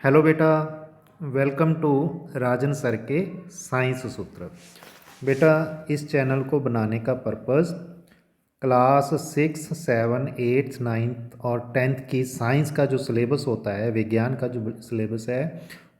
Hello बेटा, welcome to Rajan sir के science सूत्र। बेटा, इस चैनल को बनाने का पर्पज़ क्लास 6, 7, 8, 9 और 10th की साइंस का जो सिलेबस होता है, विज्ञान का जो सिलेबस है,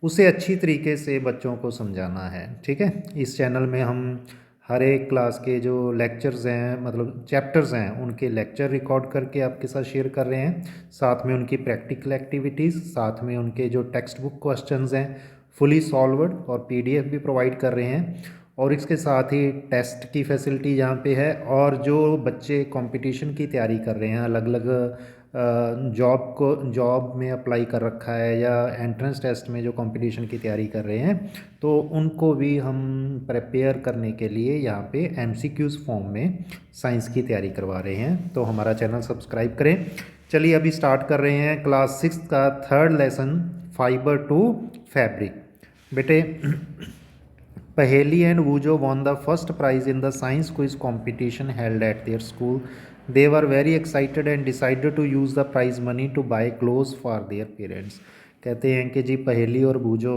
उसे अच्छी तरीके से बच्चों को समझाना है। ठीक है। इस चैनल में हम हर एक क्लास के जो लेक्चर्स हैं, मतलब चैप्टर्स हैं, उनके लेक्चर रिकॉर्ड करके आपके साथ शेयर कर रहे हैं। साथ में उनकी प्रैक्टिकल एक्टिविटीज़, साथ में उनके जो टेक्स्ट बुक क्वेश्चंस हैं फुली सॉल्व्ड और पीडीएफ भी प्रोवाइड कर रहे हैं। और इसके साथ ही टेस्ट की फैसिलिटी यहाँ पे है। और जो बच्चे कंपटीशन की तैयारी कर रहे हैं, अलग अलग जॉब में अप्लाई कर रखा है या एंट्रेंस टेस्ट में जो कंपटीशन की तैयारी कर रहे हैं, तो उनको भी हम प्रिपेयर करने के लिए यहाँ पे एमसीक्यूज़ फॉर्म में साइंस की तैयारी करवा रहे हैं। तो हमारा चैनल सब्सक्राइब करें। चलिए अभी स्टार्ट कर रहे हैं क्लास 6 का 3rd lesson, fibre to fabric. बेटे, Paheli and Wujo won the first prize in the science quiz competition held at their school. They were very excited and decided to use the prize money to buy clothes for their parents. कहते हैं कि जी पहेली और बूझो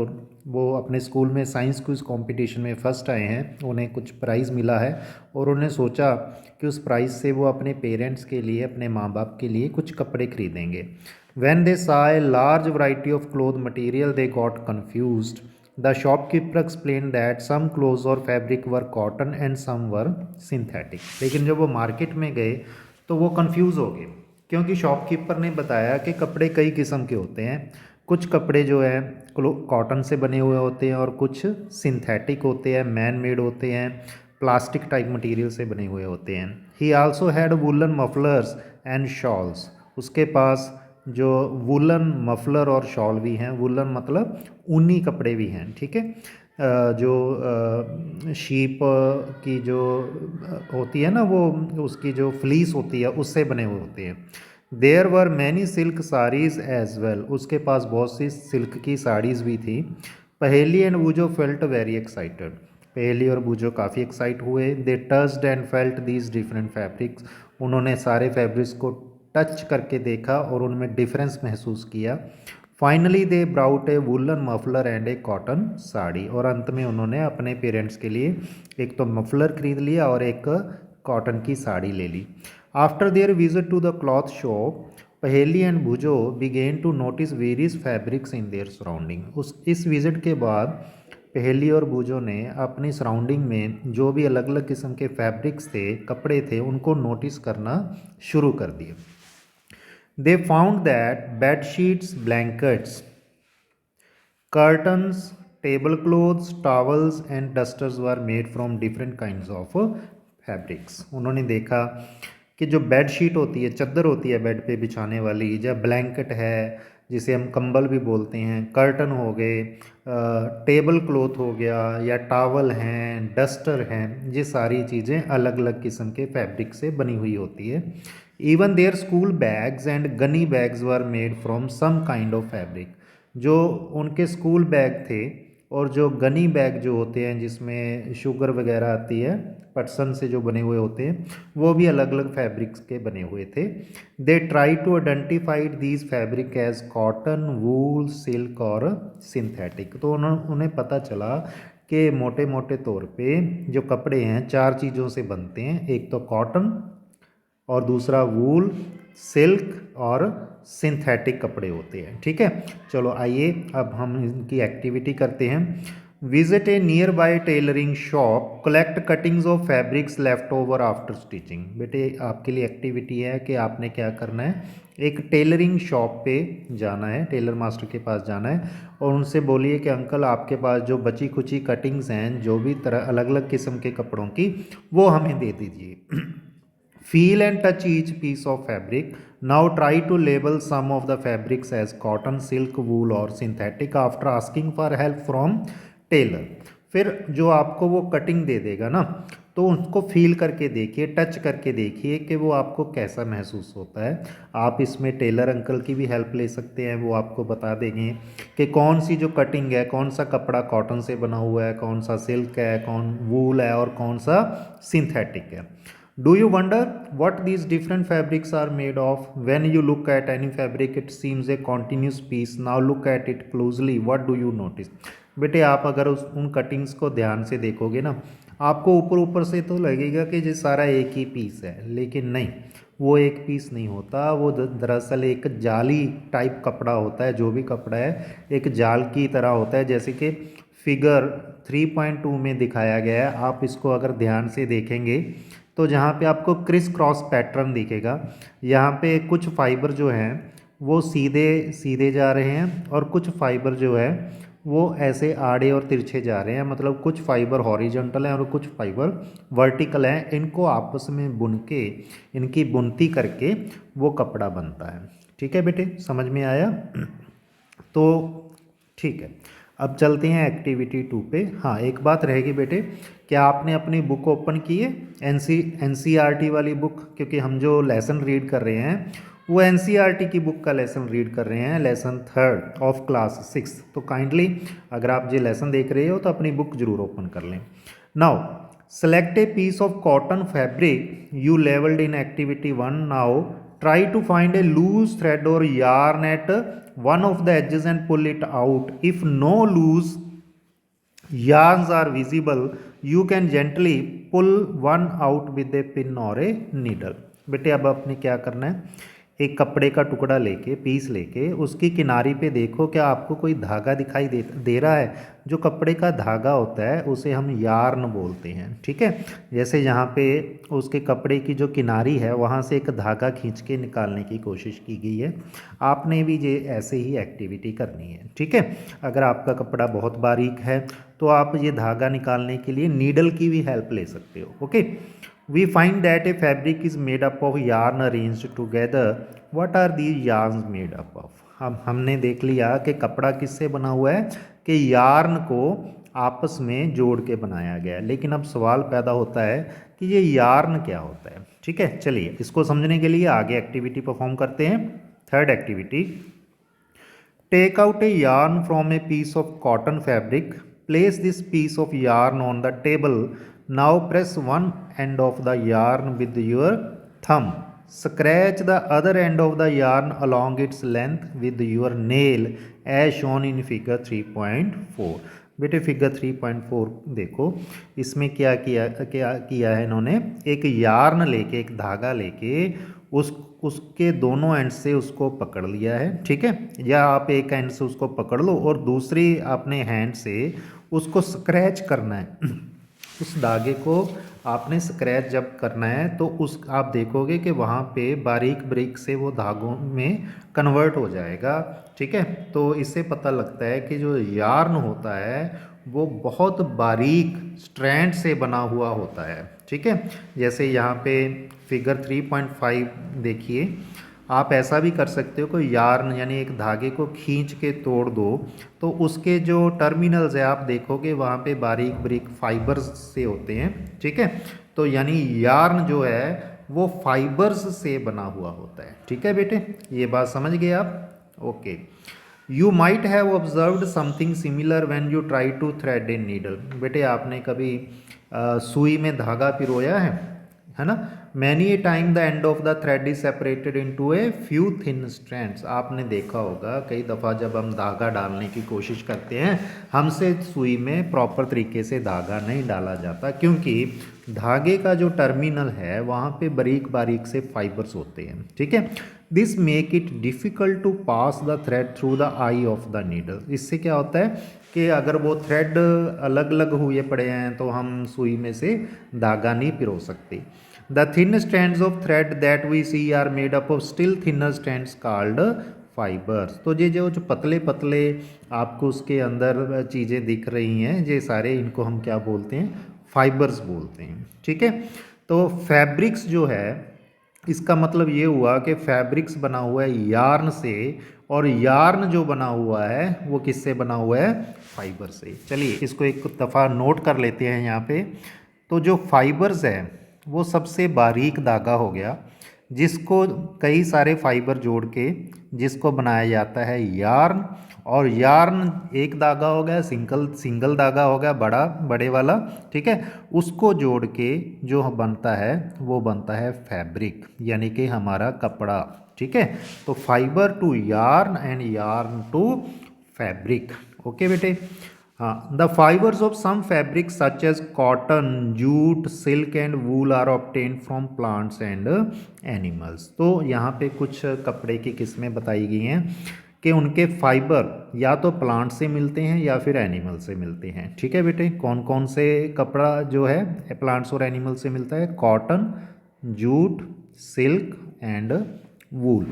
वो अपने school में science quiz competition में फ़र्स्ट आए हैं, उन्हें कुछ प्राइज़ मिला है और उन्हें सोचा कि उस प्राइज़ से वो अपने पेरेंट्स के लिए, अपने माँ बाप के लिए कुछ कपड़े खरीदेंगे। When they saw a large variety of cloth material, they got confused. The shopkeeper explained that some clothes or fabric were cotton and some were synthetic. लेकिन जब वो मार्केट में गए तो वो कंफ्यूज हो गए, क्योंकि शॉपकीपर ने बताया कि कपड़े कई किस्म के होते हैं। कुछ कपड़े जो है कॉटन से बने हुए होते हैं और कुछ सिंथेटिक होते हैं, मैन मेड होते हैं, प्लास्टिक टाइप मटेरियल से बने हुए होते हैं। ही also had woollen mufflers and shawls. उसके पास जो वुलन मफलर और शॉल भी हैं, वुलन मतलब ऊनी कपड़े भी हैं। ठीक है। जो शीप की जो होती है ना, वो उसकी जो फ्लीस होती है उससे बने हुए होते हैं। There were many silk saris as well. उसके पास बहुत सी सिल्क की साड़ीज़ भी थी। Paheli and Boojho felt very excited. Paheli और बूजो काफ़ी एक्साइट हुए। They touched and felt these different fabrics. उन्होंने सारे फैब्रिक्स को टच करके देखा और उनमें डिफरेंस महसूस किया। Finally they brought A woollen muffler and A cotton sari. और अंत में उन्होंने अपने पेरेंट्स के लिए एक तो मफलर खरीद लिया और एक कॉटन की साड़ी ले ली। After their visit to the cloth shop, Paheli and Boojho began to notice various fabrics in their surrounding. इस विज़िट के बाद पहेली और बूजो ने अपनी सराउंडिंग में जो भी अलग अलग किस्म के फैब्रिक्स थे, कपड़े थे, उनको नोटिस करना शुरू कर दिए। They found that bed sheets, blankets, curtains, tablecloths, towels and dusters were made from different kinds of fabrics. उन्होंने देखा कि जो बेड शीट होती है, चादर होती है बेड पे बिछाने वाली, या ब्लैंकेट है जिसे हम कंबल भी बोलते हैं, कर्टन हो गए, टेबल क्लॉथ हो गया, या टावल हैं, डस्टर हैं, ये सारी चीज़ें अलग अलग किस्म के फैब्रिक से बनी हुई होती है। Even there school bags and gunny bags were made from some kind of fabric. जो उनके स्कूल बैग थे और जो गनी बैग जो होते हैं जिसमें शुगर वगैरह आती है, पटसन से जो बने हुए होते हैं, वो भी अलग अलग फैब्रिक्स के बने हुए थे। They try to identified these fabric as cotton, wool, silk और सिंथेटिक। तो उन्हें पता चला कि मोटे मोटे तौर पे जो कपड़े हैं 4 चीज़ों से बनते हैं। एक तो कॉटन, और दूसरा वूल, सिल्क और सिंथेटिक कपड़े होते हैं। ठीक है। चलो आइए अब हम इनकी एक्टिविटी करते हैं। Visit A near by tailoring shop, collect cuttings of fabrics left over after stitching. बेटे, आपके लिए एक्टिविटी है कि आपने क्या करना है, एक टेलरिंग शॉप पे जाना है, टेलर मास्टर के पास जाना है और उनसे बोलिए कि अंकल आपके पास जो बची खुची कटिंग्स हैं, जो भी तरह अलग अलग किस्म के कपड़ों की, वो हमें दे दीजिए। Feel and touch each piece of fabric. Now try to label some of the fabrics as cotton, silk, wool or synthetic after asking for help from tailor. फिर जो आपको वो कटिंग दे देगा ना, तो उसको फील करके देखिए, टच करके देखिए कि वो आपको कैसा महसूस होता है। आप इसमें टेलर अंकल की भी हेल्प ले सकते हैं, वो आपको बता देंगे कि कौन सी जो कटिंग है, कौन सा कपड़ा कॉटन से बना हुआ है, कौन सा सिल्क है, कौन वूल है और कौन सा सिंथेटिक है। Do you wonder what these different fabrics are made of? When you look at any fabric, it seems a continuous piece. Now look at it closely. What do you notice? बेटे आप अगर उन cuttings को ध्यान से देखोगे ना, आपको ऊपर ऊपर से तो लगेगा कि ये सारा एक ही पीस है, लेकिन नहीं, वो एक पीस नहीं होता। वो दरअसल एक जाली टाइप कपड़ा होता है। जो भी कपड़ा है एक जाल की तरह होता है, जैसे कि फिगर 3.2 में दिखाया गया है। आप इसको अगर ध्यान से देखेंगे तो जहाँ पे आपको क्रिस क्रॉस पैटर्न दिखेगा, यहाँ पे कुछ फाइबर जो हैं वो सीधे सीधे जा रहे हैं और कुछ फाइबर जो है वो ऐसे आड़े और तिरछे जा रहे हैं। मतलब कुछ फाइबर हॉरिजॉन्टल हैं और कुछ फाइबर वर्टिकल हैं। इनको आपस में बुन के, इनकी बुनती करके वो कपड़ा बनता है। ठीक है बेटे, समझ में आया? तो ठीक है, अब चलते हैं एक्टिविटी 2 पे। हाँ, एक बात रहेगी बेटे, क्या आपने अपनी बुक ओपन की है, एनसीईआरटी वाली बुक? क्योंकि हम जो लेसन रीड कर रहे हैं वो एनसीईआरटी की बुक का लेसन रीड कर रहे हैं, लेसन 3 ऑफ क्लास 6। तो काइंडली अगर आप ये लेसन देख रहे हो तो अपनी बुक जरूर ओपन कर लें। Now select a piece of cotton fabric you labelled in activity 1। नाउ try to find a loose thread or yarn at one of the edges and pull it out. If no loose yarns are visible, you can gently pull one out with a pin or a needle. बेटे अब आपने क्या करना है, एक कपड़े का टुकड़ा लेके, पीस लेके, उसकी किनारी पे देखो क्या आपको कोई धागा दिखाई दे रहा है। जो कपड़े का धागा होता है उसे हम यार्न बोलते हैं। ठीक है, जैसे यहाँ पे उसके कपड़े की जो किनारी है वहाँ से एक धागा खींच के निकालने की कोशिश की गई है। आपने भी ये ऐसे ही एक्टिविटी करनी है। ठीक है, अगर आपका कपड़ा बहुत बारीक है तो आप ये धागा निकालने के लिए नीडल की भी हेल्प ले सकते हो। Okay, we find that a fabric is made up of yarn arranged together. What are these yarns made up of? हमने देख लिया कि कपड़ा किससे बना हुआ है, कि यार्न को आपस में जोड़ के बनाया गया है। लेकिन अब सवाल पैदा होता है कि ये यार्न क्या होता है। ठीक है, चलिए इसको समझने के लिए आगे एक्टिविटी परफॉर्म करते हैं। Third activity, take out a yarn from a piece of cotton fabric, place this piece of yarn on the table. Now press one end of the yarn with your thumb. Scratch the other end of the yarn along its length with your nail as shown in figure 3.4. बेटे figure 3.4 देखो, इसमें क्या किया है इन्होंने, एक yarn लेके, एक धागा लेके उसके दोनों एंड से उसको पकड़ लिया है। ठीक है, या आप एक एंड से उसको पकड़ लो और दूसरी अपने हैंड से उसको स्क्रैच करना है। उस धागे को आपने स्क्रैच जब करना है तो उस आप देखोगे कि वहाँ पे बारीक बारीक से वो धागों में कन्वर्ट हो जाएगा। ठीक है, तो इससे पता लगता है कि जो यार्न होता है वो बहुत बारीक स्ट्रैंड से बना हुआ होता है। ठीक है, जैसे यहाँ पे फिगर 3.5 देखिए, आप ऐसा भी कर सकते हो, कोई यार्न यानी एक धागे को खींच के तोड़ दो तो उसके जो टर्मिनल्स है आप देखोगे वहाँ पे बारीक बारीक फाइबर्स से होते हैं। ठीक है, तो यानी यार्न जो है वो फाइबर्स से बना हुआ होता है। ठीक है बेटे, ये बात समझ गए आप? Okay, you might have observed something similar when you try to thread a needle. बेटे आपने कभी सुई में धागा पिरोया है ना? Many a time the end of the thread is separated into a few thin strands. आपने देखा होगा कई दफ़ा जब हम धागा डालने की कोशिश करते हैं, हमसे सुई में प्रॉपर तरीके से धागा नहीं डाला जाता, क्योंकि धागे का जो टर्मिनल है वहाँ पे बारीक बारीक से फाइबर्स होते हैं। ठीक है, this make it difficult to pass the thread through the eye of the needle. इससे क्या होता है कि अगर वो थ्रेड अलग अलग हुए पड़े हैं तो हम सुई में से धागा नहीं पिरो सकते। The thin strands of thread that we see are made up of still thinner strands called fibers. तो ये जो पतले पतले आपको उसके अंदर चीज़ें दिख रही हैं, ये सारे इनको हम क्या बोलते हैं, फाइबर्स बोलते हैं। ठीक है, तो फैब्रिक्स जो है इसका मतलब ये हुआ कि फैब्रिक्स बना हुआ है यार्न से, और यार्न जो बना हुआ है वो किससे बना हुआ है, फाइबर से। चलिए इसको एक दफ़ा नोट कर लेते हैं यहाँ पे। तो जो फाइबर्स है वो सबसे बारीक धागा हो गया, जिसको कई सारे फाइबर जोड़ के जिसको बनाया जाता है यार्न। और यार्न एक धागा हो गया, सिंगल धागा हो गया बड़े वाला, ठीक है। उसको जोड़ के जो बनता है वो बनता है फैब्रिक, यानी कि हमारा कपड़ा, ठीक है। तो fibre to yarn and yarn to fabric. Okay बेटे। हाँ, the fibres of some fabric such as cotton, jute, silk and wool are obtained from plants and animals. तो यहाँ पे कुछ कपड़े की किस्में बताई गई हैं कि उनके फाइबर या तो प्लांट से मिलते हैं या फिर एनिमल से मिलते हैं, ठीक है बेटे। कौन कौन से कपड़ा जो है प्लांट्स और एनिमल से मिलता है? Cotton, jute, silk and wool.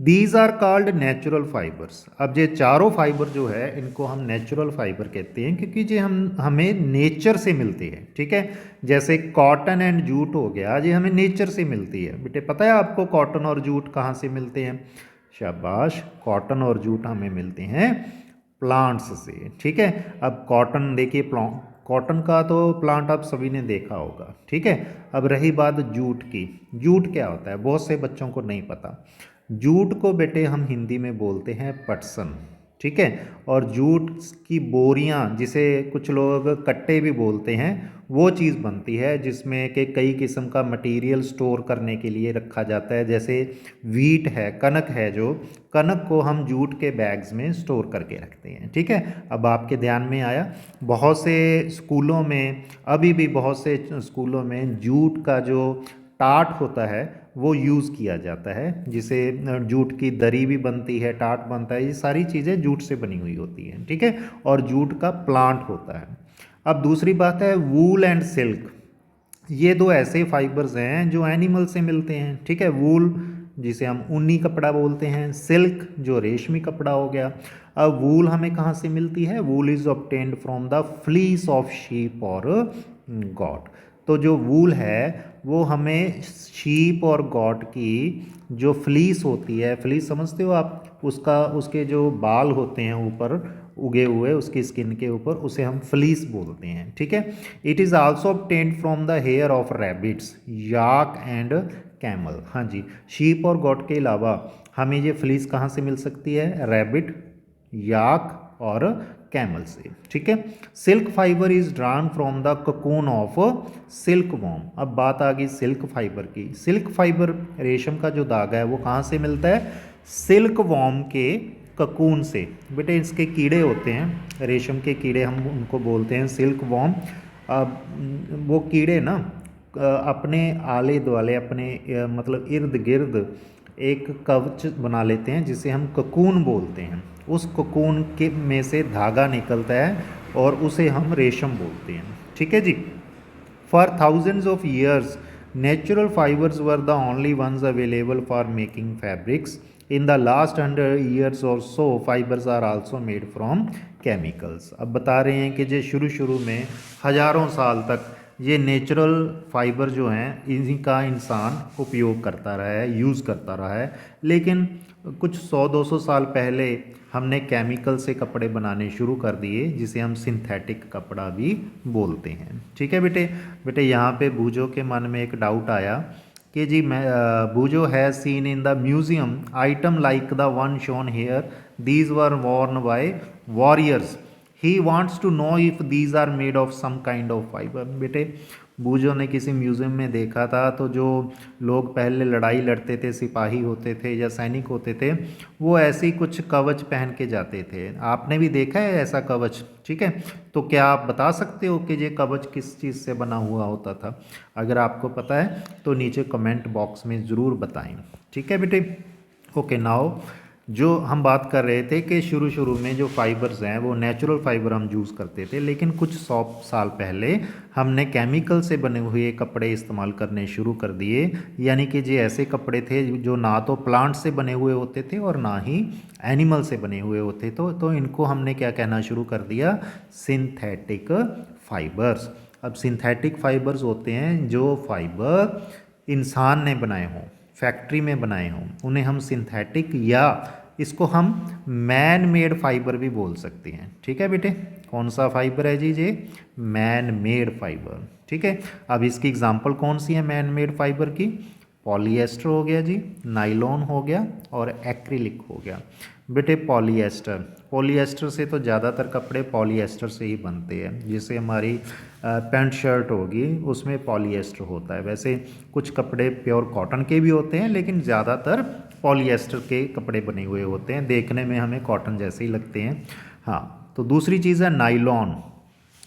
These are called natural fibres. अब ये चारों फाइबर जो है इनको हम नेचुरल फाइबर कहते हैं, क्योंकि ये हमें नेचर से मिलती है, ठीक है। जैसे कॉटन एंड जूट हो गया, ये हमें नेचर से मिलती है। बेटे पता है आपको कॉटन और जूट कहाँ से मिलते हैं? शाबाश, कॉटन और जूट हमें मिलते हैं प्लांट्स से, ठीक है। अब कॉटन देखिए, कॉटन का तो प्लांट आप सभी ने देखा होगा, ठीक है। अब रही बात जूट की। जूट क्या होता है? बहुत से बच्चों को नहीं पता। जूट को बेटे हम हिंदी में बोलते हैं पटसन, ठीक है। और जूट की बोरियां, जिसे कुछ लोग कट्टे भी बोलते हैं, वो चीज़ बनती है जिसमें कि कई किस्म का मटेरियल स्टोर करने के लिए रखा जाता है। जैसे वीट है, कनक है, जो कनक को हम जूट के बैग्स में स्टोर करके रखते हैं, ठीक है। अब आपके ध्यान में आया, बहुत से स्कूलों में, अभी भी बहुत से स्कूलों में जूट का जो टाट होता है वो यूज़ किया जाता है, जिसे जूट की दरी भी बनती है, टाट बनता है, ये सारी चीज़ें जूट से बनी हुई होती हैं, ठीक है। और जूट का प्लांट होता है। अब दूसरी बात है वूल एंड सिल्क। ये दो ऐसे फाइबर्स हैं जो एनिमल से मिलते हैं, ठीक है। वूल जिसे हम ऊनी कपड़ा बोलते हैं, सिल्क जो रेशमी कपड़ा हो गया। अब वूल हमें कहाँ से मिलती है? वूल is obtained from the fleece of sheep और गॉट। तो जो वूल है वो हमें शीप और गॉट की जो फ्लीस होती है, फ्लीस समझते हो आप? उसके जो बाल होते हैं ऊपर उगे हुए उसकी स्किन के ऊपर, उसे हम फ्लीस बोलते हैं, ठीक है। It is also obtained from the hair of rabbits, yak and camel. हाँ जी, शीप और गॉट के अलावा हमें ये फ्लीस कहाँ से मिल सकती है? रैबिट, याक और कैमल से, ठीक है। Silk fibre is drawn from the cocoon of silk worm. अब बात आ गई सिल्क फाइबर की। सिल्क फाइबर रेशम का जो धागा है वो कहाँ से मिलता है? सिल्क वॉर्म के ककून से। बेटे इसके कीड़े होते हैं, रेशम के कीड़े हम उनको बोलते हैं सिल्क वॉर्म। अब वो कीड़े ना अपने आले दुआले, अपने मतलब इर्द गिर्द एक कवच बना लेते हैं जिसे हम ककून बोलते हैं। उस ककून के में से धागा निकलता है और उसे हम रेशम बोलते हैं, ठीक है जी। For thousands of years natural fibres were the only ones available for making fabrics. In the last 100 years or so fibres are also made from chemicals. अब बता रहे हैं कि जो शुरू में हज़ारों साल तक ये नेचुरल फाइबर जो हैं इन्हीं का इंसान उपयोग करता रहा है, यूज़ करता रहा है। लेकिन कुछ 100-200 साल पहले हमने केमिकल से कपड़े बनाने शुरू कर दिए, जिसे हम सिंथेटिक कपड़ा भी बोलते हैं, ठीक है बेटे। बेटे यहाँ पे बूजो के मन में एक डाउट आया कि जी मैं Boojho has seen in the museum item like the one shown here, these were worn by warriors, he wants to know if these are made of some kind of fibre. बेटे बूजो ने किसी म्यूज़ियम में देखा था, तो जो लोग पहले लड़ाई लड़ते थे, सिपाही होते थे या सैनिक होते थे, वो ऐसे ही कुछ कवच पहन के जाते थे। आपने भी देखा है ऐसा कवच, ठीक है। तो क्या आप बता सकते हो कि ये कवच किस चीज़ से बना हुआ होता था? अगर आपको पता है तो नीचे कमेंट बॉक्स में ज़रूर बताएं, ठीक है बेटे। ओके, नाउ जो हम बात कर रहे थे कि शुरू में जो फाइबर्स हैं वो नेचुरल फाइबर हम यूज़ करते थे, लेकिन कुछ 100 साल पहले हमने केमिकल से बने हुए कपड़े इस्तेमाल करने शुरू कर दिए। यानी कि ये ऐसे कपड़े थे जो ना तो प्लांट से बने हुए होते थे और ना ही एनिमल से बने हुए होते। तो इनको हमने क्या कहना शुरू कर दिया? Synthetic fibres. अब सिंथेटिक फाइबर्स होते हैं जो फाइबर इंसान ने बनाए हों, फैक्ट्री में बनाए हों, उन्हें हम सिंथेटिक या इसको हम मैन मेड फाइबर भी बोल सकते हैं, ठीक है बेटे। कौन सा फाइबर है जी? ये मैन मेड फाइबर, ठीक है। अब इसकी एग्जांपल कौन सी है मैन मेड फाइबर की? पॉलीएस्टर हो गया जी, नाइलॉन हो गया और एक्रिलिक हो गया। बेटे पॉलीएस्टर, पॉलीएस्टर से तो ज़्यादातर कपड़े पॉलीएस्टर से ही बनते हैं, जैसे हमारी पैंट शर्ट होगी उसमें पॉलीएस्टर होता है। वैसे कुछ कपड़े प्योर कॉटन के भी होते हैं, लेकिन ज़्यादातर पॉलीएस्टर के कपड़े बने हुए होते हैं, देखने में हमें कॉटन जैसे ही लगते हैं। हाँ, तो दूसरी चीज़ है नाइलॉन।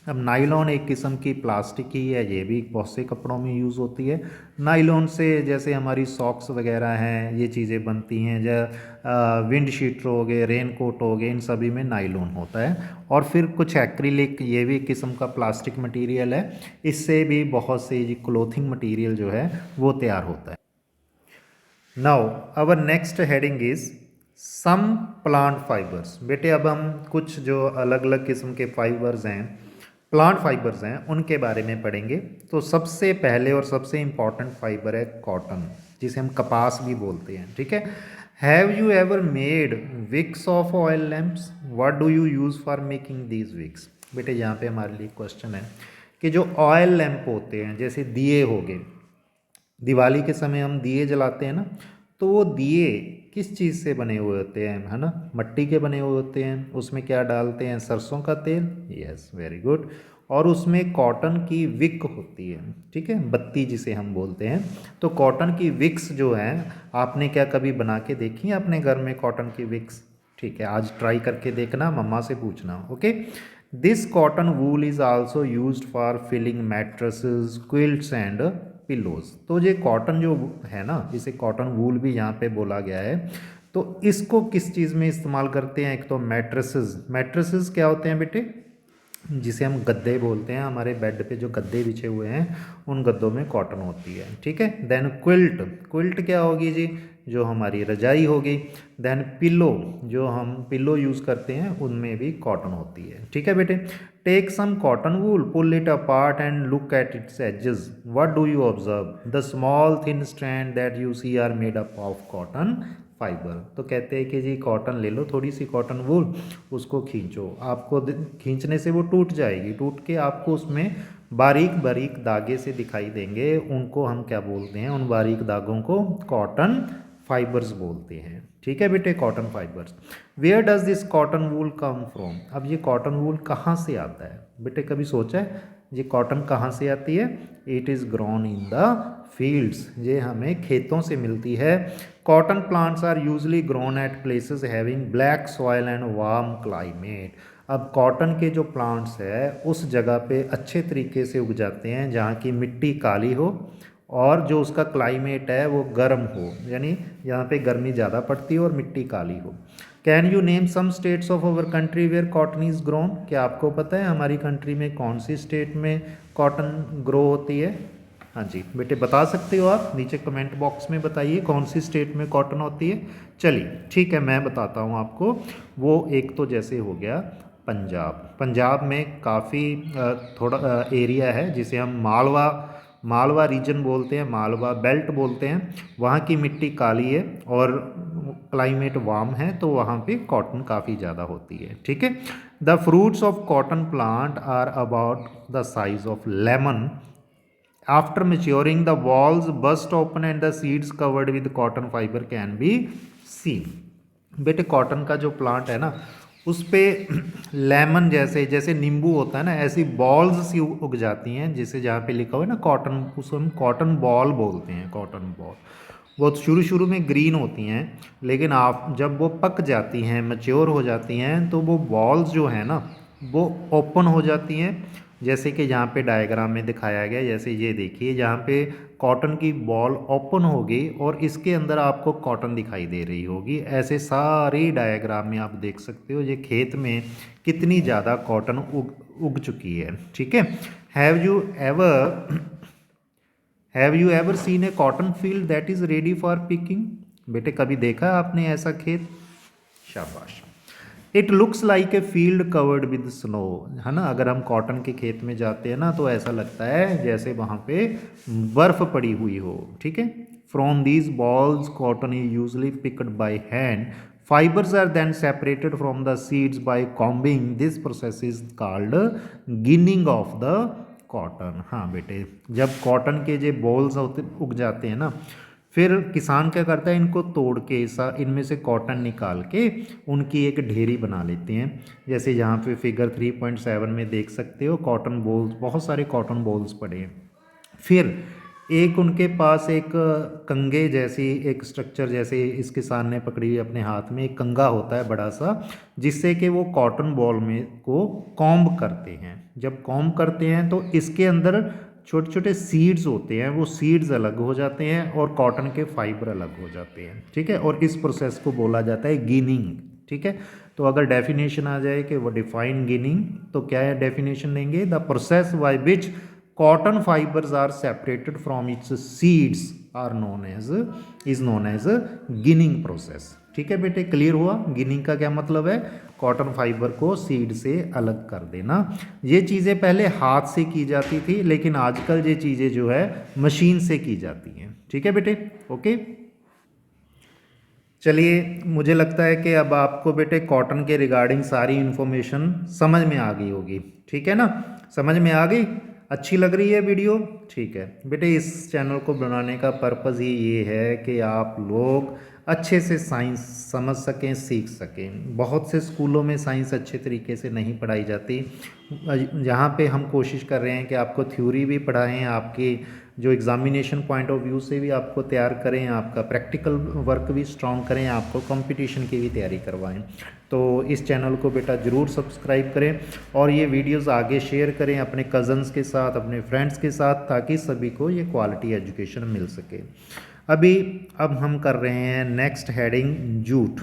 अब नाइलॉन एक किस्म की प्लास्टिक ही है, ये भी बहुत से कपड़ों में यूज़ होती है। नाइलॉन से जैसे हमारी सॉक्स वगैरह हैं ये चीज़ें बनती हैं, विंड शीटर हो गए, रेन कोट हो गए, इन सभी में नाइलॉन होता है। और फिर कुछ एक्रिलिक, ये भी एक किस्म का प्लास्टिक मटेरियल है, इससे भी बहुत से क्लोथिंग मटेरियल जो है वो तैयार होता है। Now our next heading is some plant fibres. बेटे अब हम कुछ जो अलग अलग किस्म के फाइबर्स हैं, प्लांट फाइबर्स हैं, उनके बारे में पढ़ेंगे। तो सबसे पहले और सबसे इम्पॉर्टेंट फाइबर है कॉटन, जिसे हम कपास भी बोलते हैं, ठीक है। Have you ever made wicks of oil lamps? What do you use for making these wicks? बेटे यहाँ पे हमारे लिए क्वेश्चन है कि जो ऑयल लैम्प होते हैं, जैसे दिए हो गए, दिवाली के समय हम दिए जलाते हैं ना, तो वो दिए किस चीज़ से बने हुए होते हैं, है ना, मिट्टी के बने हुए होते हैं। उसमें क्या डालते हैं? सरसों का तेल। Yes, very good. और उसमें कॉटन की विक होती है, ठीक है, बत्ती जिसे हम बोलते हैं। तो कॉटन की विक्स जो है, आपने क्या कभी बना के देखी है अपने घर में कॉटन की विक्स? ठीक है, आज ट्राई करके देखना, मम्मा से पूछना, okay. This cotton wool is also used for filling mattresses, quilts and pillows. तो ये कॉटन जो है ना, इसे कॉटन वूल भी यहाँ पे बोला गया है। तो इसको किस चीज़ में इस्तेमाल करते हैं? एक तो मैट्रेसेस। मैट्रेसेस क्या होते हैं बेटे? जिसे हम गद्दे बोलते हैं, हमारे बेड पे जो गद्दे बिछे हुए हैं उन गद्दों में कॉटन होती है, ठीक है। देन क्विल्ट, क्विल्ट क्या होगी जी? जो हमारी रजाई होगी। देन पिलो, जो हम पिलो यूज़ करते हैं उनमें भी कॉटन होती है, ठीक है बेटे। Take some cotton wool, pull it apart and look at its edges. What do you observe? The small thin strand that you see are made up of cotton fibre. तो कहते हैं कि जी कॉटन ले लो, थोड़ी सी कॉटन वूल, उसको खींचो, आपको खींचने से वो टूट जाएगी, टूट के आपको उसमें बारीक बारीक धागे से दिखाई देंगे, उनको हम क्या बोलते हैं? उन बारीक धागों को कॉटन फाइबर्स बोलते हैं, ठीक है बेटे, cotton fibres. Where does this cotton wool come from? अब ये कॉटन वूल कहाँ से आता है बेटे? कभी सोचा है ये कॉटन कहाँ से आती है? It is grown in the fields, ये हमें खेतों से मिलती है। Cotton plants are usually grown at places having black soil and warm climate. अब कॉटन के जो प्लांट्स है उस जगह पे अच्छे तरीके से उग जाते हैं जहाँ की मिट्टी काली हो और जो उसका क्लाइमेट है वो गर्म हो, यानी यहाँ पे गर्मी ज़्यादा पड़ती हो और मिट्टी काली हो। Can you name some states of our country where cotton is grown? क्या आपको पता है हमारी कंट्री में कौन सी स्टेट में कॉटन ग्रो होती है? हाँ जी बेटे, बता सकते हो आप, नीचे कमेंट बॉक्स में बताइए कौन सी स्टेट में कॉटन होती है। चलिए ठीक है, मैं बताता हूँ आपको। वो एक तो जैसे हो गया पंजाब, पंजाब में काफ़ी थोड़ा एरिया है जिसे हम मालवा, मालवा रीजन बोलते हैं, मालवा बेल्ट बोलते हैं। वहाँ की मिट्टी काली है और क्लाइमेट वार्म है, तो वहाँ पे कॉटन काफ़ी ज़्यादा होती है, ठीक है। The fruits of cotton plant are about the size of lemon. After maturing, the walls burst open and the seeds covered with cotton fiber can be seen. बेटे कॉटन का जो प्लांट है ना, उस पर लेमन जैसे, जैसे नींबू होता है ना, ऐसी बॉल्स सी उग जाती हैं, जिसे जहाँ पे लिखा हुआ है ना कॉटन, उसको हम कॉटन बॉल बोलते हैं, कॉटन बॉल। वो शुरू शुरू में ग्रीन होती हैं, लेकिन आप जब वो पक जाती हैं, मैच्योर हो जाती हैं, तो वो बॉल्स जो है ना वो ओपन हो जाती हैं, जैसे कि यहाँ पे डायग्राम में दिखाया गया। जैसे ये देखिए, जहाँ पे कॉटन की बॉल ओपन होगी और इसके अंदर आपको कॉटन दिखाई दे रही होगी। ऐसे सारे डायग्राम में आप देख सकते हो ये खेत में कितनी ज़्यादा कॉटन उग चुकी है, ठीक है। Have you ever seen A cotton field that is ready for picking? बेटे कभी देखा आपने ऐसा खेत? शाबाश। It looks like a field covered with snow, है ना। अगर हम कॉटन के खेत में जाते हैं ना तो ऐसा लगता है जैसे वहाँ पे बर्फ़ पड़ी हुई हो, ठीक है। From these bolls cotton is usually picked by hand. Fibres are then separated from the seeds by combing. This process is called ginning of the cotton. हाँ बेटे, जब कॉटन के जो बॉल्स होते उग जाते हैं ना, फिर किसान क्या करता है, इनको तोड़ के इनमें से कॉटन निकाल के उनकी एक ढेरी बना लेते हैं। जैसे यहाँ पे फिगर 3.7 में देख सकते हो, कॉटन बॉल्स, बहुत सारे कॉटन बॉल्स पड़े हैं। फिर एक उनके पास एक कंगे जैसी एक स्ट्रक्चर, जैसे इस किसान ने पकड़ी हुई अपने हाथ में एक कंगा होता है बड़ा सा, जिससे कि वो कॉटन बॉल में को कॉम्ब करते हैं। जब कॉम्ब करते हैं तो इसके अंदर छोटे छोटे सीड्स होते हैं, वो सीड्स अलग हो जाते हैं और कॉटन के फाइबर अलग हो जाते हैं, ठीक है। और इस प्रोसेस को बोला जाता है गिनिंग, ठीक है। तो अगर डेफिनेशन आ जाए कि वो डिफाइन गिनिंग, तो क्या है डेफिनेशन लेंगे, the process by which cotton fibers are separated from its seeds are known as is known as ginning process। ठीक है बेटे, क्लियर हुआ। गिनिंग का क्या मतलब है, कॉटन फाइबर को सीड से अलग कर देना। ये चीज़ें पहले हाथ से की जाती थी, लेकिन आजकल ये चीज़ें जो है मशीन से की जाती हैं, ठीक है बेटे, ओके। चलिए, मुझे लगता है कि अब आपको बेटे कॉटन के रिगार्डिंग सारी इन्फॉर्मेशन समझ में आ गई होगी, ठीक है ना, समझ में आ गई, अच्छी लग रही है वीडियो, ठीक है बेटे। इस चैनल को बनाने का पर्पज़ ही ये है कि आप लोग अच्छे से साइंस समझ सकें, सीख सकें। बहुत से स्कूलों में साइंस अच्छे तरीके से नहीं पढ़ाई जाती, जहाँ पे हम कोशिश कर रहे हैं कि आपको थ्योरी भी पढ़ाएं, आपकी जो एग्ज़ामिनेशन पॉइंट ऑफ व्यू से भी आपको तैयार करें, आपका प्रैक्टिकल वर्क भी स्ट्रॉन्ग करें, आपको कंपटीशन की भी तैयारी करवाएं। तो इस चैनल को बेटा ज़रूर सब्सक्राइब करें और ये वीडियोस आगे शेयर करें अपने कज़न्स के साथ, अपने फ्रेंड्स के साथ, ताकि सभी को ये क्वालिटी एजुकेशन मिल सके। अब हम कर रहे हैं next heading, jute.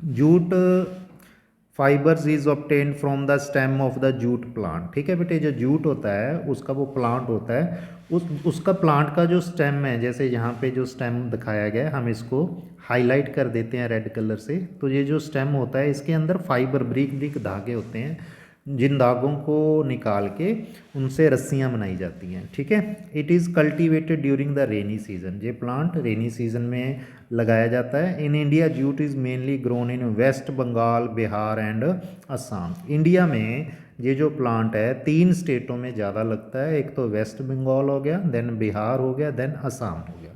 Jute fibres is obtained from the stem of the jute plant. ठीक है बेटे, जो जूट होता है उसका वो प्लांट होता है, उसका प्लांट का जो स्टेम है, जैसे यहाँ पे जो स्टेम दिखाया गया है, हम इसको हाईलाइट कर देते हैं रेड कलर से। तो ये जो स्टेम होता है, इसके अंदर फाइबर ब्रीक ब्रीक धागे होते हैं, जिन धागों को निकाल के उनसे रस्सियाँ बनाई जाती हैं। ठीक है, it is cultivated during the rainy season. ये प्लांट रेनी सीजन में लगाया जाता है। In India jute is mainly grown in West Bengal, Bihar and Assam. India में ये जो प्लांट है 3 स्टेटों में ज़्यादा लगता है, एक तो वेस्ट बंगाल हो गया, देन बिहार हो गया, देन असम हो गया।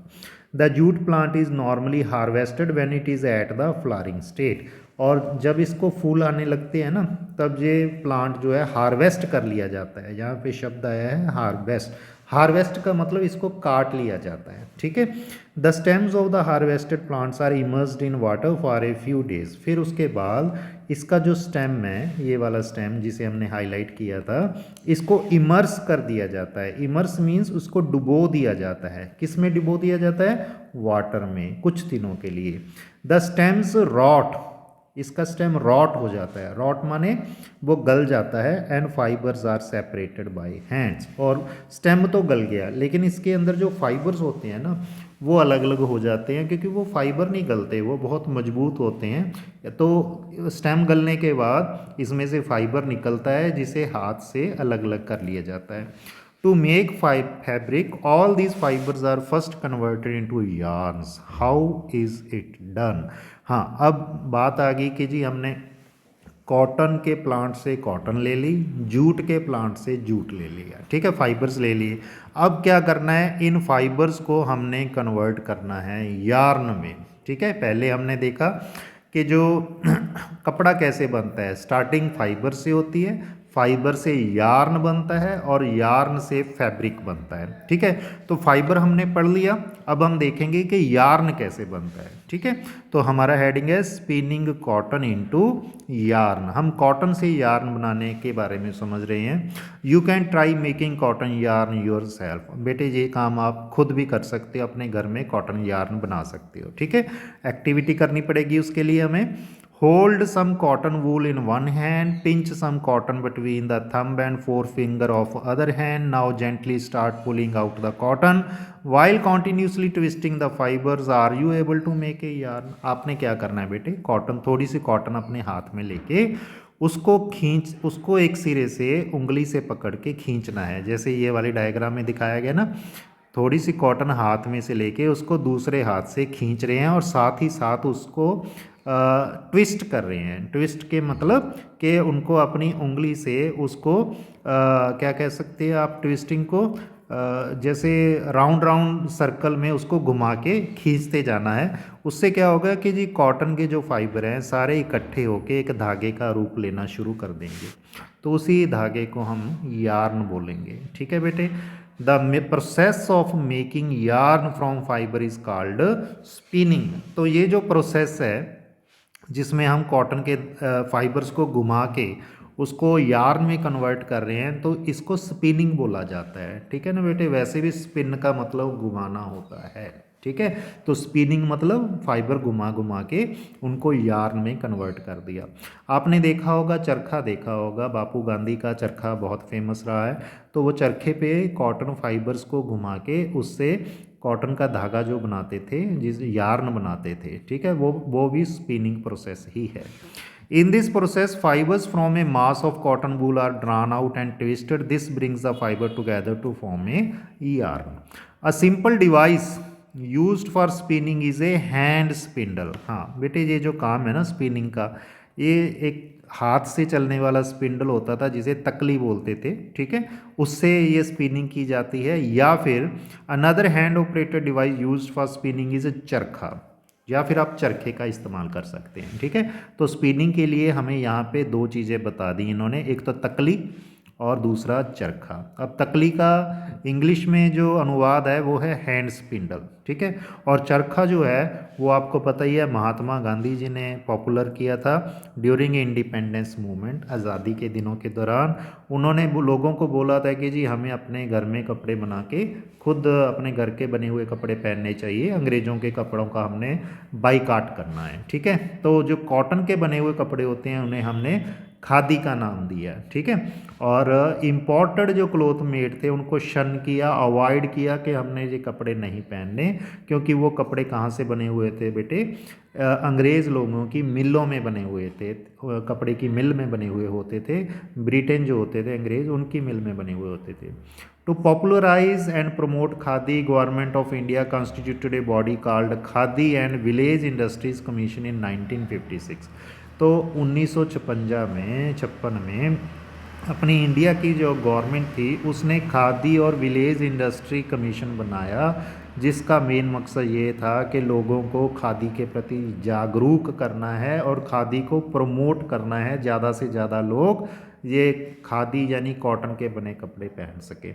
The jute plant is normally harvested when it is at the flowering state. और जब इसको फूल आने लगते हैं ना, तब ये प्लांट जो है हार्वेस्ट कर लिया जाता है। यहाँ पे शब्द आया है हार्वेस्ट। हार्वेस्ट का मतलब इसको काट लिया जाता है। ठीक है, the stems of the harvested plants are immersed in water for a few days. फिर उसके बाद इसका जो स्टेम है, ये वाला स्टेम जिसे हमने हाईलाइट किया था, इसको इमर्स कर दिया जाता है। इमर्स मीन्स उसको डुबो दिया जाता है। किस में डुबो दिया जाता है? वाटर में, कुछ दिनों के लिए। द स्टेम्स रॉट, इसका स्टेम रॉट हो जाता है। रॉट माने वो गल जाता है। And fibres are separated by hands. और स्टेम तो गल गया, लेकिन इसके अंदर जो फाइबर्स होते हैं ना, वो अलग अलग हो जाते हैं, क्योंकि वो फाइबर नहीं गलते, वो बहुत मजबूत होते हैं। तो स्टेम गलने के बाद इसमें से फाइबर निकलता है, जिसे हाथ से अलग अलग कर लिया जाता है। To make fabric all these fibres are first converted into yarns. How is it done? हाँ, अब बात आ गई कि जी हमने कॉटन के प्लांट से कॉटन ले ली, जूट के प्लांट से जूट ले लिया, ठीक है, फाइबर्स ले लिए। अब क्या करना है, इन फाइबर्स को हमने कन्वर्ट करना है यार्न में। ठीक है, पहले हमने देखा कि जो कपड़ा कैसे बनता है, स्टार्टिंग फाइबर से होती है, फाइबर से यार्न बनता है और यार्न से फैब्रिक बनता है। ठीक है, तो फाइबर हमने पढ़ लिया। अब हम देखेंगे कि यार्न कैसे बनता है। ठीक है, तो हमारा हेडिंग है स्पिनिंग कॉटन इनटू यार्न। हम कॉटन से यार्न बनाने के बारे में समझ रहे हैं। You can try making cotton yarn your self. बेटे, ये काम आप खुद भी कर सकते हो, अपने घर में कॉटन यार्न बना सकते हो। ठीक है, एक्टिविटी करनी पड़ेगी उसके लिए हमें। Hold some cotton wool in one hand, pinch some cotton between the thumb and forefinger of other hand. Now gently start pulling out the cotton while continuously twisting the fibers. Are you able to make a yarn? आपने क्या करना है बेटे, cotton, थोड़ी सी cotton अपने हाथ में लेके उसको एक सिरे से उंगली से पकड़ के खींचना है। जैसे ये वाली डायग्राम में दिखाया गया ना, थोड़ी सी कॉटन हाथ में से लेके उसको दूसरे हाथ से खींच रहे हैं और साथ ही साथ उसको ट्विस्ट कर रहे हैं। ट्विस्ट के मतलब कि उनको अपनी उंगली से उसको क्या कह सकते हैं आप, ट्विस्टिंग को जैसे राउंड राउंड सर्कल में उसको घुमा के खींचते जाना है। उससे क्या होगा कि जी कॉटन के जो फाइबर हैं सारे इकट्ठे होके एक धागे का रूप लेना शुरू कर देंगे, तो उसी धागे को हम यार्न बोलेंगे। ठीक है बेटे। The process of making yarn from fibre is called spinning. तो ये जो प्रोसेस है जिसमें हम कॉटन के फाइबर्स को घुमा के उसको यार्न में कन्वर्ट कर रहे हैं, तो इसको स्पिनिंग बोला जाता है। ठीक है ना बेटे। वैसे भी स्पिन का मतलब घुमाना होता है। ठीक है। तो स्पिनिंग मतलब फाइबर घुमा घुमा के उनको यार्न में कन्वर्ट कर दिया। आपने देखा होगा, चरखा देखा होगा, बापू गांधी का चरखा बहुत फेमस रहा है। तो वो चरखे पे कॉटन फाइबर्स को घुमा के उससे कॉटन का धागा जो बनाते थे, जिस यार्न बनाते थे, ठीक है, वो भी स्पिनिंग प्रोसेस ही है। In this process, fibers from a mass of cotton wool are drawn out and twisted. This brings the fiber together to form a yarn. A simple device used for spinning is a hand spindle. हाँ बेटे, ये जो काम है ना spinning का, ये एक हाथ से चलने वाला स्पिंडल होता था जिसे तकली बोलते थे। ठीक है। उससे ये स्पिनिंग की जाती है। या फिर another hand operated device used for spinning is चरखा, या फिर आप चरखे का इस्तेमाल कर सकते हैं। ठीक है। तो स्पिनिंग के लिए हमें यहाँ पे दो चीज़ें बता दी इन्होंने, एक तो तकली और दूसरा चरखा। अब तकली का इंग्लिश में जो अनुवाद है वो है हैंड स्पिंडल। ठीक है। और चरखा जो है वो आपको पता ही है, महात्मा गांधी जी ने पॉपुलर किया था ड्यूरिंग इंडिपेंडेंस मूवमेंट, आज़ादी के दिनों के दौरान। उन्होंने लोगों को बोला था कि जी हमें अपने घर में कपड़े बना के खुद अपने घर के बने हुए कपड़े पहनने चाहिए, अंग्रेज़ों के कपड़ों का हमने बाईकाट करना है। ठीक है। तो जो कॉटन के बने हुए कपड़े होते हैं उन्हें हमने खादी का नाम दिया। ठीक है। और इम्पोर्टेड जो क्लोथ मेड थे उनको शन किया, अवॉइड किया कि हमने ये कपड़े नहीं पहनने, क्योंकि वो कपड़े कहाँ से बने हुए थे बेटे, अंग्रेज़ लोगों की मिलों में बने हुए थे, कपड़े की मिल में बने हुए होते थे। ब्रिटेन जो होते थे अंग्रेज़, उनकी मिल में बने हुए होते थे। To popularise and promote khadi, government of India constituted a body called Khadi and Village Industries Commission in 1956। तो 1956 में अपनी इंडिया की जो गवर्नमेंट थी उसने खादी और विलेज इंडस्ट्री कमीशन बनाया, जिसका मेन मकसद ये था कि लोगों को खादी के प्रति जागरूक करना है और खादी को प्रमोट करना है, ज़्यादा से ज़्यादा लोग ये खादी यानी कॉटन के बने कपड़े पहन सके।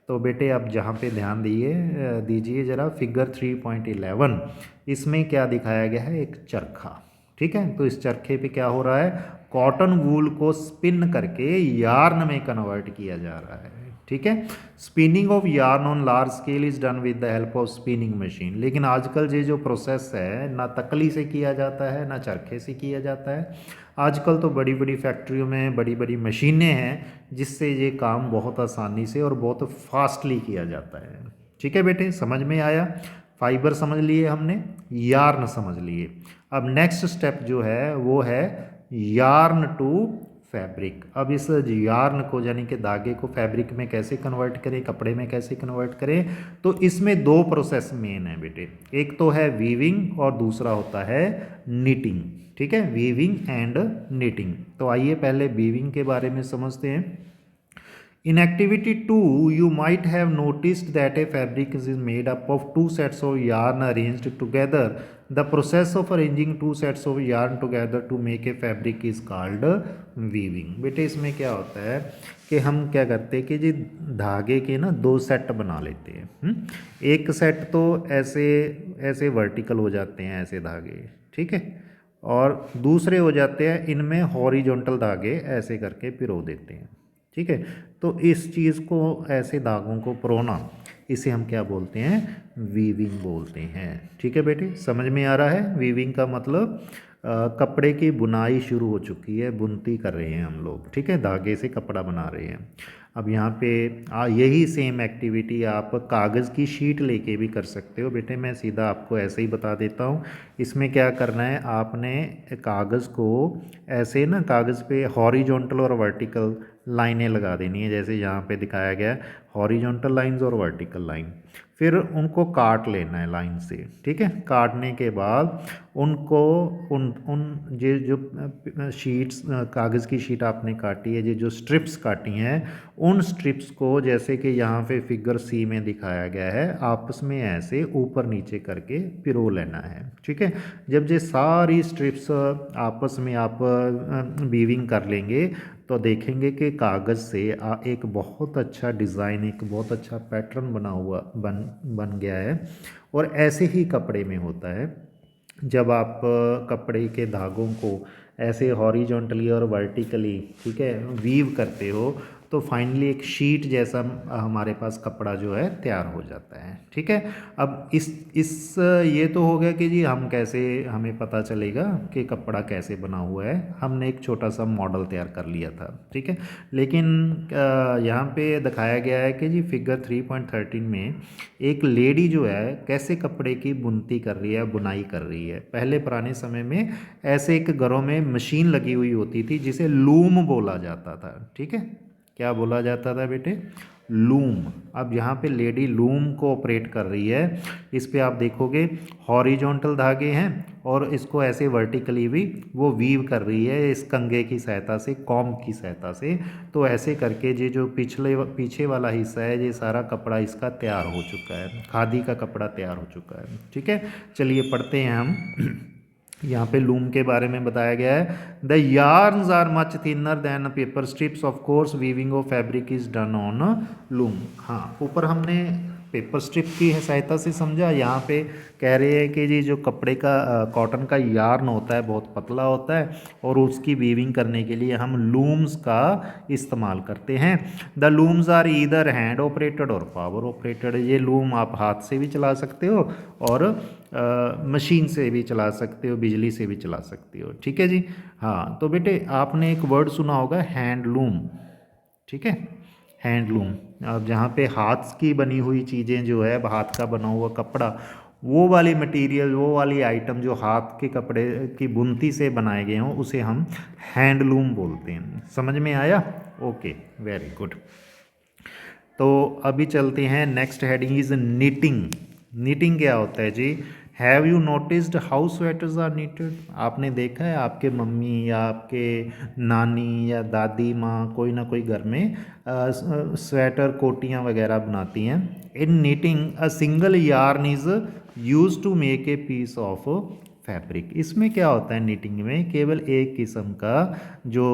तो बेटे अब जहाँ पे ध्यान दीजिए ज़रा फिगर 3.11, इसमें क्या दिखाया गया है, एक चरखा। ठीक है। तो इस चरखे पे क्या हो रहा है, कॉटन वूल को स्पिन करके यार्न में कन्वर्ट किया जा रहा है। ठीक है। Spinning of yarn on large scale is done with the help of spinning machine. लेकिन आजकल ये जो प्रोसेस है ना तकली से किया जाता है ना चरखे से किया जाता है। आजकल तो बड़ी बड़ी फैक्ट्रियों में बड़ी बड़ी मशीनें हैं जिससे ये काम बहुत आसानी से और बहुत फास्टली किया जाता है। ठीक है बेटे, समझ में आया। फाइबर समझ लिए हमने, यार्न समझ लिए। अब नेक्स्ट स्टेप जो है वो है यार्न टू फैब्रिक। अब इस यार्न को यानी कि धागे को फैब्रिक में कैसे कन्वर्ट करें, कपड़े में कैसे कन्वर्ट करें, तो इसमें दो प्रोसेस मेन है बेटे। एक तो है वीविंग और दूसरा होता है निटिंग। ठीक है। Weaving and knitting. तो आइए पहले वीविंग के बारे में समझते हैं। In activity 2, you might have noticed that a fabric is made up of two sets of yarn arranged together. The process of arranging two sets of yarn together to make a fabric is called weaving. बेटे इसमें क्या होता है कि हम क्या करते हैं कि जी धागे के ना दो सेट बना लेते हैं। एक सेट तो ऐसे ऐसे वर्टिकल हो जाते हैं ऐसे धागे, ठीक है, और दूसरे हो जाते हैं इनमें हॉरिजॉन्टल धागे ऐसे करके पिरो देते हैं। ठीक है। तो इस चीज़ को, ऐसे धागों को परोना, इसे हम क्या बोलते हैं, वीविंग बोलते हैं। ठीक है बेटे, समझ में आ रहा है। वीविंग का मतलब कपड़े की बुनाई शुरू हो चुकी है, बुनती कर रहे हैं हम लोग। ठीक है। धागे से कपड़ा बना रहे हैं। अब यहाँ पे यही सेम एक्टिविटी आप कागज़ की शीट लेके भी कर सकते हो बेटे। मैं सीधा आपको ऐसे ही बता देता हूँ। इसमें क्या करना है, आपने कागज़ को ऐसे ना, कागज़ पे हॉरिजॉन्टल और वर्टिकल लाइनें लगा देनी है, जैसे यहाँ पे दिखाया गया है, हॉरिजॉन्टल लाइंस और वर्टिकल लाइन। फिर उनको काट लेना है लाइन से। ठीक है। काटने के बाद उनको उन उन ये जो शीट्स, कागज़ की शीट आपने काटी है, ये जो स्ट्रिप्स काटी हैं, उन स्ट्रिप्स को जैसे कि यहाँ पे फिगर सी में दिखाया गया है आपस में ऐसे ऊपर नीचे करके पिरो लेना है। ठीक है, जब ये सारी स्ट्रिप्स आपस में आप वीविंग कर लेंगे तो देखेंगे कि कागज़ से एक बहुत अच्छा डिज़ाइन, एक बहुत अच्छा पैटर्न बन गया है। और ऐसे ही कपड़े में होता है, जब आप कपड़े के धागों को ऐसे हॉरिजॉन्टली और वर्टिकली, ठीक है, वीव करते हो तो फाइनली एक शीट जैसा हमारे पास कपड़ा जो है तैयार हो जाता है। ठीक है, अब इस ये तो हो गया कि जी हम कैसे, हमें पता चलेगा कि कपड़ा कैसे बना हुआ है, हमने एक छोटा सा मॉडल तैयार कर लिया था। ठीक है, लेकिन यहाँ पे दिखाया गया है कि जी फिगर 3.13 में एक लेडी जो है कैसे कपड़े की बुनती कर रही है, बुनाई कर रही है। पहले पुराने समय में ऐसे एक घरों में मशीन लगी हुई होती थी जिसे लूम बोला जाता था। ठीक है, क्या बोला जाता था बेटे? लूम। अब यहाँ पे लेडी लूम को ऑपरेट कर रही है। इस पे आप देखोगे हॉरिजॉन्टल धागे हैं और इसको ऐसे वर्टिकली भी वो वीव कर रही है इस कंघे की सहायता से, कॉम्ब की सहायता से। तो ऐसे करके ये जो पीछे वाला हिस्सा है, ये सारा कपड़ा इसका तैयार हो चुका है, खादी का कपड़ा तैयार हो चुका है। ठीक है, चलिए पढ़ते हैं हम। यहाँ पे लूम के बारे में बताया गया है, the yarns are much thinner than paper strips, of course weaving of fabric is done on loom. हाँ, ऊपर हमने पेपर स्ट्रिप की सहायता से समझा, यहाँ पे कह रहे हैं कि जी जो कपड़े का कॉटन का यार्न होता है बहुत पतला होता है और उसकी वीविंग करने के लिए हम लूम्स का इस्तेमाल करते हैं। The looms are either hand operated और पावर ऑपरेटेड। ये लूम आप हाथ से भी चला सकते हो और मशीन से भी चला सकते हो, बिजली से भी चला सकते हो। ठीक है जी। हाँ, तो बेटे आपने एक वर्ड सुना होगा हैंडलूम। ठीक है, हैंडलूम। अब जहाँ पे हाथ की बनी हुई चीज़ें जो है, हाथ का बना हुआ कपड़ा, वो वाली मटेरियल, वो वाली आइटम जो हाथ के कपड़े की बुनती से बनाए गए हों उसे हम हैंडलूम बोलते हैं। समझ में आया? Okay, very good. तो अभी चलते हैं, next heading is knitting. Knitting क्या होता है जी? Have you noticed how sweaters are knitted? आपने देखा है आपके मम्मी या आपके नानी या दादी माँ कोई ना कोई घर में स्वेटर, कोटियाँ वगैरह बनाती हैं। In knitting a single yarn is used to make a piece of fabric. इसमें क्या होता है, नीटिंग में केवल एक किस्म का जो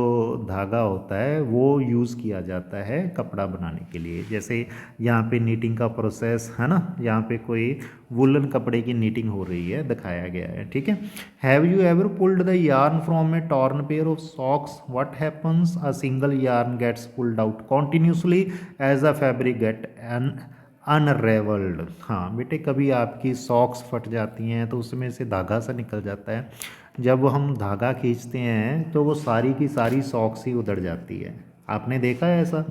धागा होता है वो यूज़ किया जाता है कपड़ा बनाने के लिए। जैसे यहाँ पे नीटिंग का प्रोसेस है ना, यहाँ पे कोई वुलन कपड़े की नीटिंग हो रही है, दिखाया गया है। ठीक है, have you ever pulled the yarn from a torn pair of socks? What happens? A single yarn gets pulled out continuously as a fabric get an unravelled. हाँ बेटे, कभी आपकी सॉक्स फट जाती हैं तो उसमें से धागा सा निकल जाता है। जब हम धागा खींचते हैं तो वो सारी की सारी सॉक्स ही उधड़ जाती है। आपने देखा है ऐसा?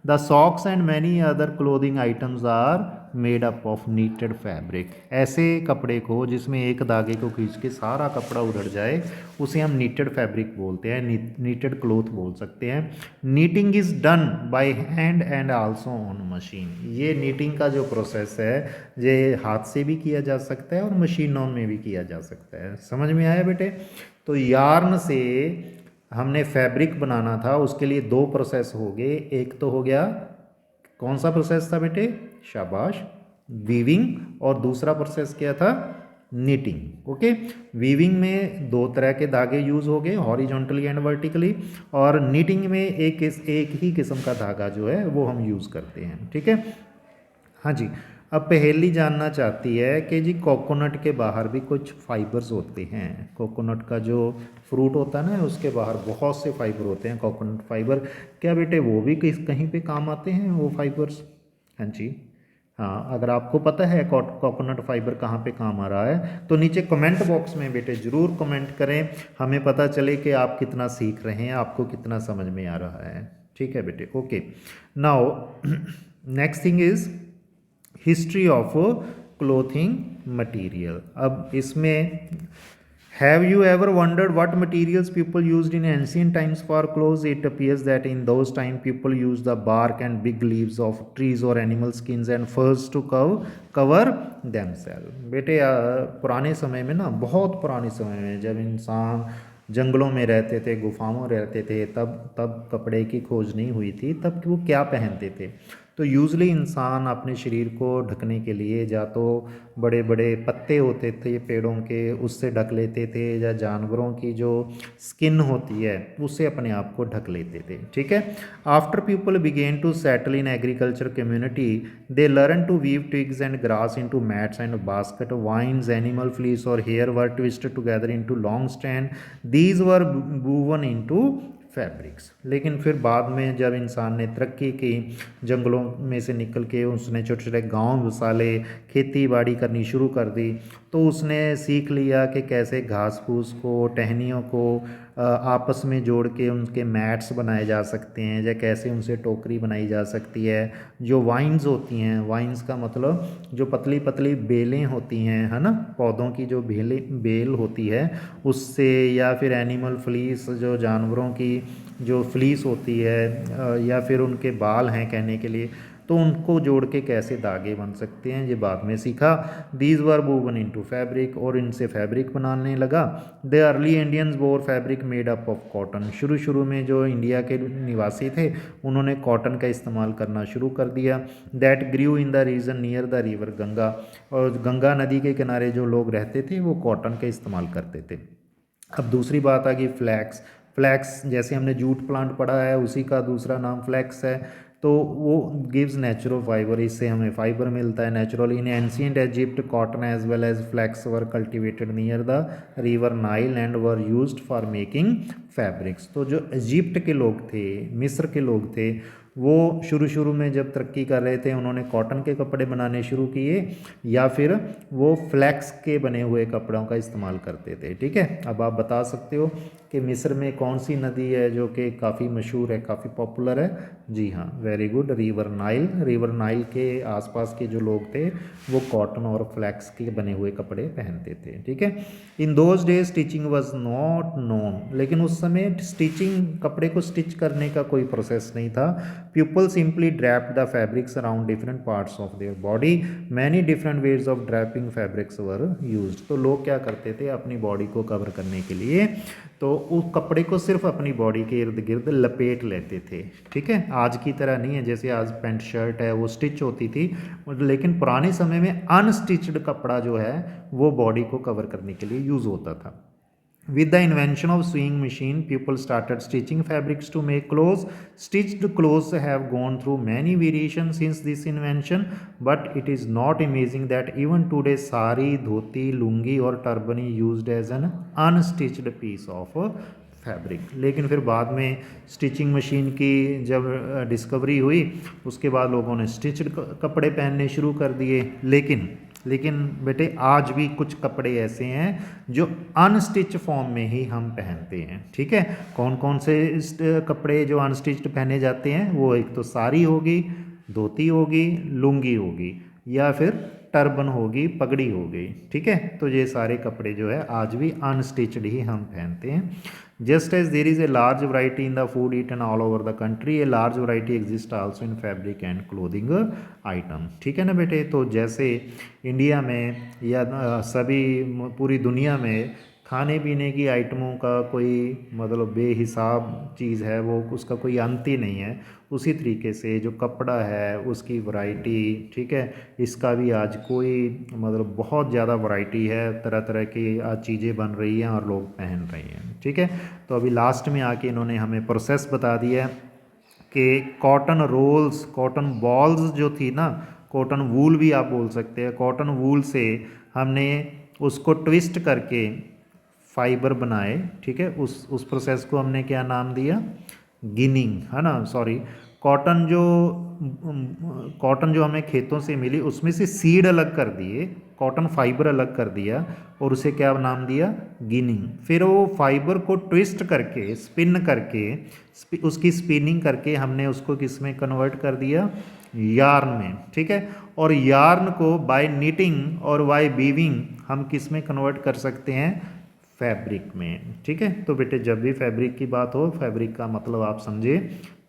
The socks and many other clothing items are made up of knitted fabric. ऐसे कपड़े को जिसमें एक धागे को खींच के सारा कपड़ा उधड़ जाए उसे हम नीटेड फैब्रिक बोलते हैं, नीटेड क्लोथ बोल सकते हैं। Knitting is done by hand and also on machine. ये नीटिंग का जो प्रोसेस है ये हाथ से भी किया जा सकता है और मशीनों में भी किया जा सकता है। समझ में आया बेटे? तो यार्न से हमने फैब्रिक बनाना था, उसके लिए दो प्रोसेस हो गए। एक तो हो गया, कौन सा प्रोसेस था बेटे? शाबाश, वीविंग। और दूसरा प्रोसेस क्या था? नीटिंग। ओके, वीविंग में दो तरह के धागे यूज हो गए, हॉरिजॉन्टली एंड वर्टिकली। और नीटिंग में एक ही किस्म का धागा जो है वो हम यूज़ करते हैं। ठीक है, हाँ जी। अब पहेली जानना चाहती है कि जी कोकोनट के बाहर भी कुछ फाइबर्स होते हैं। कोकोनट का जो फ्रूट होता है ना, उसके बाहर बहुत से फाइबर होते हैं, कोकोनट फाइबर। क्या बेटे वो भी कहीं पे काम आते हैं वो फाइबर्स? हाँ जी। हाँ, अगर आपको पता है कोकोनट फाइबर कहाँ पे काम आ रहा है तो नीचे कमेंट बॉक्स में बेटे ज़रूर कमेंट करें, हमें पता चले कि आप कितना सीख रहे हैं, आपको कितना समझ में आ रहा है। ठीक है बेटे, okay. Now next thing is history of clothing material. अब इसमें have you ever wondered what materials people used in ancient times for clothes? It appears that in those time people use the bark and big leaves of trees और animal skins and furs to cover themselves. बेटे पुराने समय में ना, बहुत पुराने समय में जब इंसान जंगलों में रहते थे, गुफाओं में रहते थे, तब तब कपड़े की खोज नहीं हुई थी, तब वो क्या पहनते थे। तो यूजली इंसान अपने शरीर को ढकने के लिए या तो बड़े बड़े पत्ते होते थे पेड़ों के, उससे ढक लेते थे, या जानवरों की जो स्किन होती है उससे अपने आप को ढक लेते थे। ठीक है। After people began to settle in agriculture community, they learn to weave twigs and grass into mats and basket. Vines, animal fleece or hair were twisted together into long strand. These were woven into fabrics. लेकिन फिर बाद में जब इंसान ने तरक्की की, जंगलों में से निकल के उसने छोटे छोटे गांव बसाले, खेती बाड़ी करनी शुरू कर दी, तो उसने सीख लिया कि कैसे घास फूस को, टहनियों को आपस में जोड़ के उनके मैट्स बनाए जा सकते हैं, या कैसे उनसे टोकरी बनाई जा सकती है। जो वाइन्स होती हैं, वाइन्स का मतलब जो पतली पतली बेलें होती हैं, है ना, पौधों की जो बेल होती है उससे, या फिर एनिमल फ्लीस जो जानवरों की जो फ्लीस होती है, या फिर उनके बाल हैं कहने के लिए, तो उनको जोड़ के कैसे धागे बन सकते हैं, ये बाद में सीखा। These were woven into fabric, और इनसे फैब्रिक बनाने लगा। द अर्ली इंडियंस वोर fabric made up of cotton. शुरू शुरू में जो इंडिया के निवासी थे उन्होंने कॉटन का इस्तेमाल करना शुरू कर दिया। That grew in the region near the river Ganga, और गंगा नदी के किनारे जो लोग रहते थे वो कॉटन का इस्तेमाल करते थे। अब दूसरी बात आ गई फ्लैक्स। फ्लैक्स जैसे हमने जूट प्लांट पढ़ा है, उसी का दूसरा नाम फ्लैक्स है। तो वो गिव्स नेचुरल फाइबर, इससे हमें फाइबर मिलता है natural. In ancient Egypt cotton as well as flax were cultivated near the river Nile and were used for making fabrics. तो जो इजिप्ट के लोग थे, मिस्र के लोग थे, वो शुरू शुरू में जब तरक्की कर रहे थे उन्होंने कॉटन के कपड़े बनाने शुरू किए, या फिर वो फ्लैक्स के बने हुए कपड़ों का इस्तेमाल करते थे। ठीक है। अब आप बता सकते हो कि मिस्र में कौन सी नदी है जो कि काफ़ी मशहूर है, काफ़ी पॉपुलर है? जी हाँ, very good, river Nile. River Nile के आसपास के जो लोग थे वो कॉटन और फ्लैक्स के बने हुए कपड़े पहनते थे। ठीक है। In those days stitching was not known, लेकिन उस समय स्टिचिंग, कपड़े को स्टिच करने का कोई प्रोसेस नहीं था। People simply draped the fabrics around different parts of their body. Many different ways of draping fabrics were used. तो लोग क्या करते थे अपनी बॉडी को कवर करने के लिए, तो उस कपड़े को सिर्फ अपनी बॉडी के इर्द गिर्द लपेट लेते थे। ठीक है। आज की तरह नहीं है, जैसे आज पैंट शर्ट है वो स्टिच होती थी, लेकिन पुराने समय में अनस्टिच्ड कपड़ा जो है वो बॉडी को कवर करने के लिए यूज़ होता था। With the invention of sewing machine, people started stitching fabrics to make clothes. Stitched clothes have gone through many variations since this invention, but it is not amazing that even today sari, dhoti, lungi और turban is used as an unstitched piece of fabric. लेकिन फिर बाद में stitching machine की जब discovery हुई, उसके बाद लोगों ने स्टिच्ड कपड़े पहनने शुरू कर दिए। लेकिन बेटे आज भी कुछ कपड़े ऐसे हैं जो अनस्टिच फॉर्म में ही हम पहनते हैं। ठीक है। कौन कौन से कपड़े जो अनस्टिच्ड पहने जाते हैं? वो एक तो साड़ी होगी, धोती होगी, लुंगी होगी, या फिर टर्बन होगी, पगड़ी हो गई। ठीक है। तो ये सारे कपड़े जो है आज भी अनस्टिच्ड ही हम पहनते हैं। Just as there is a large variety in the food eaten all over the country, a large variety exist also in fabric and clothing item. ठीक है ना बेटे। तो जैसे इंडिया में या सभी पूरी दुनिया में खाने पीने की आइटमों का कोई मतलब बेहिसाब चीज़ है, वो उसका कोई अंत ही नहीं है, उसी तरीके से जो कपड़ा है उसकी वैरायटी, ठीक है, इसका भी आज कोई मतलब बहुत ज़्यादा वैरायटी है, तरह तरह की आज चीज़ें बन रही हैं और लोग पहन रहे हैं। ठीक है। तो अभी लास्ट में आके इन्होंने हमें प्रोसेस बता दिया है कि कॉटन रोल्स, कॉटन बॉल्स जो थी ना, कॉटन वूल भी आप बोल सकते हैं, कॉटन वूल से हमने उसको ट्विस्ट करके फाइबर बनाए। ठीक है। उस प्रोसेस को हमने क्या नाम दिया? गिनिंग, है ना, सॉरी, कॉटन जो हमें खेतों से मिली उसमें से सीड अलग कर दिए, कॉटन फाइबर अलग कर दिया, और उसे क्या नाम दिया? गिनिंग। फिर वो फाइबर को ट्विस्ट करके, स्पिन करके, उसकी स्पिनिंग करके हमने उसको किस में कन्वर्ट कर दिया? यार्न में। ठीक है। और यार्न को बाय नीटिंग और बाय वीविंग हम किस में कन्वर्ट कर सकते हैं? फैब्रिक में। ठीक है। तो बेटे जब भी फैब्रिक की बात हो, फैब्रिक का मतलब आप समझे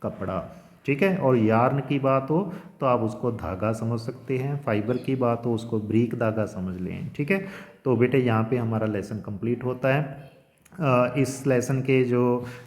कपड़ा। ठीक है। और यार्न की बात हो तो आप उसको धागा समझ सकते हैं, फाइबर की बात हो उसको ब्रीक धागा समझ लें। ठीक है। तो बेटे यहाँ पे हमारा लेसन कंप्लीट होता है। इस लेसन के जो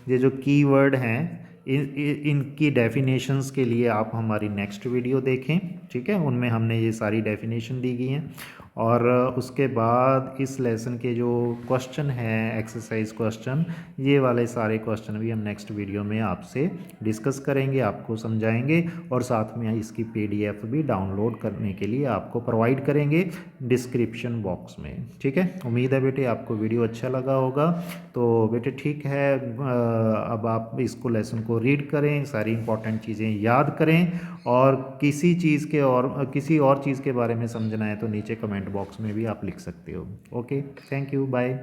ये जो कीवर्ड हैं इनकी डेफिनेशंस के लिए आप हमारी नेक्स्ट वीडियो देखें, ठीक है। उनमें हमने ये सारी डेफिनेशन दी गई हैं। और उसके बाद इस लेसन के जो क्वेश्चन हैं, एक्सरसाइज क्वेश्चन, ये वाले सारे क्वेश्चन भी हम नेक्स्ट वीडियो में आपसे डिस्कस करेंगे, आपको समझाएंगे, और साथ में इसकी PDF भी डाउनलोड करने के लिए आपको प्रोवाइड करेंगे डिस्क्रिप्शन बॉक्स में, ठीक है। उम्मीद है बेटे आपको वीडियो अच्छा लगा होगा। तो बेटे ठीक है, अब आप इसको लेसन को रीड करें, सारी इंपॉर्टेंट चीज़ें याद करें, और किसी चीज़ के और किसी और चीज़ के बारे में समझना है तो नीचे कमेंट बॉक्स में भी आप लिख सकते हो। Okay, thank you, bye.